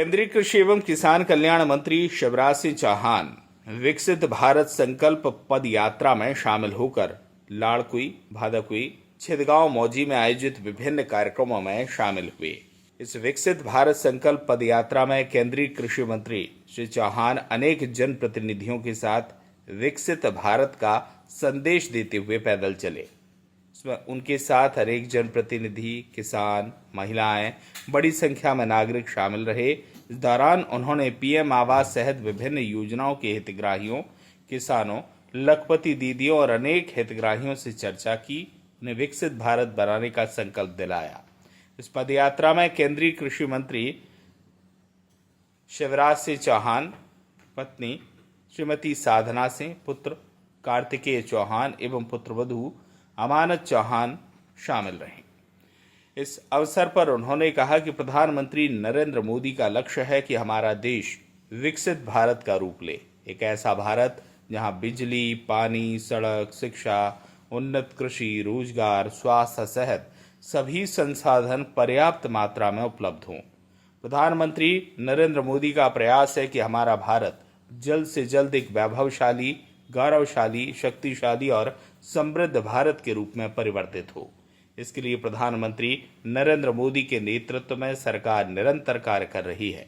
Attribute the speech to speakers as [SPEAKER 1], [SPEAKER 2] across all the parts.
[SPEAKER 1] केंद्रीय कृषि एवं किसान कल्याण मंत्री शिवराज सिंह चौहान विकसित भारत संकल्प पद यात्रा में शामिल होकर लाड़कुई, भादकुई, छिदगांव मौजी में आयोजित विभिन्न कार्यक्रमों में शामिल हुए। इस विकसित भारत संकल्प पद यात्रा में केंद्रीय कृषि मंत्री श्री चौहान अनेक जनप्रतिनिधियों के साथ विकसित भारत का संदेश देते हुए पैदल चले। इसमें उनके साथ अनेक जनप्रतिनिधि, किसान, महिलाएं, बड़ी संख्या में नागरिक शामिल रहे। इस दौरान उन्होंने पीएम आवास सहित विभिन्न योजनाओं के हितग्राहियों, किसानों, लखपति दीदियों और अनेक हितग्राहियों से चर्चा की, उन्हें विकसित भारत बनाने का संकल्प दिलाया। इस पदयात्रा में केंद्रीय कृषि मंत्री शिवराज सिंह चौहान, पत्नी श्रीमती साधना सिंह, पुत्र कार्तिकेय चौहान एवं पुत्रवधू अमानत चौहान शामिल रहे। इस अवसर पर उन्होंने कहा कि प्रधानमंत्री नरेंद्र मोदी का लक्ष्य है कि हमारा देश विकसित भारत का रूप ले, एक ऐसा भारत जहां बिजली, पानी, सड़क, शिक्षा, उन्नत कृषि, रोजगार, स्वास्थ्य सहित सभी संसाधन पर्याप्त मात्रा में उपलब्ध हों। प्रधानमंत्री नरेंद्र मोदी का प्रयास है कि हमारा भारत जल्द से जल्द एक वैभवशाली, गौरवशाली, शक्तिशाली और समृद्ध भारत के रूप में परिवर्तित हो। इसके लिए प्रधानमंत्री नरेंद्र मोदी के नेतृत्व में सरकार निरंतर कार्य कर रही है।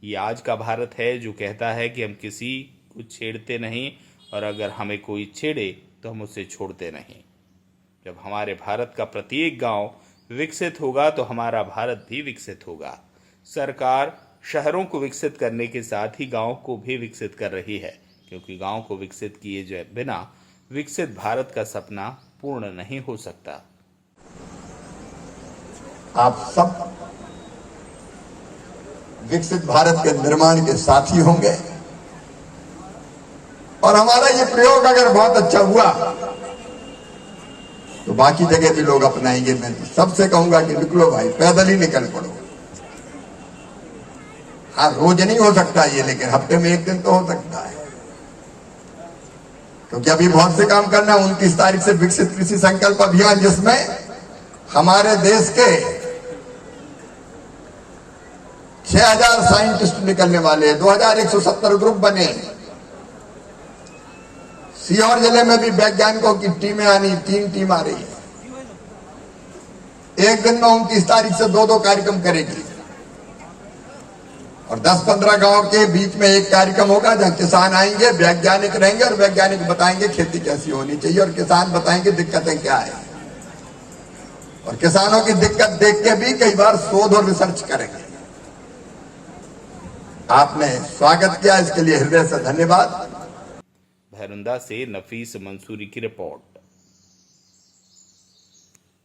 [SPEAKER 1] ये आज का भारत है जो कहता है कि हम किसी को छेड़ते नहीं और अगर हमें कोई छेड़े तो हम उसे छोड़ते नहीं। जब हमारे भारत का प्रत्येक गांव विकसित होगा तो हमारा भारत भी विकसित होगा। सरकार शहरों को विकसित करने के साथ ही गांव को भी विकसित कर रही है, क्योंकि गांव को विकसित किए बिना विकसित भारत का सपना पूर्ण नहीं हो सकता।
[SPEAKER 2] आप सब विकसित भारत के निर्माण के साथी होंगे और हमारा ये प्रयोग अगर बहुत अच्छा हुआ तो बाकी जगह भी लोग अपनाएंगे। मैं सबसे कहूंगा कि निकलो भाई, पैदल ही निकल पड़ो। हाँ, रोज नहीं हो सकता ये, लेकिन हफ्ते में एक दिन तो हो सकता है, क्योंकि अभी बहुत से काम करना। 29 तारीख से विकसित कृषि संकल्प अभियान, जिसमें हमारे देश के 6000 साइंटिस्ट निकलने वाले हैं, 2170 ग्रुप बने। सीहोर जिले में भी वैज्ञानिकों की टीमें आनी, 3 टीम आ रही है। एक दिन में 29 तारीख से 2-2 कार्यक्रम करेगी और 10-15 गांव के बीच में एक कार्यक्रम होगा जहां किसान आएंगे, वैज्ञानिक रहेंगे और वैज्ञानिक बताएंगे खेती कैसी होनी चाहिए और किसान बताएंगे दिक्कतें क्या है। और किसानों की दिक्कत देख के भी कई बार शोध और रिसर्च करेंगे। आपने स्वागत किया, इसके लिए हृदय से धन्यवाद।
[SPEAKER 1] भैरुंदा से नफीस मंसूरी की रिपोर्ट।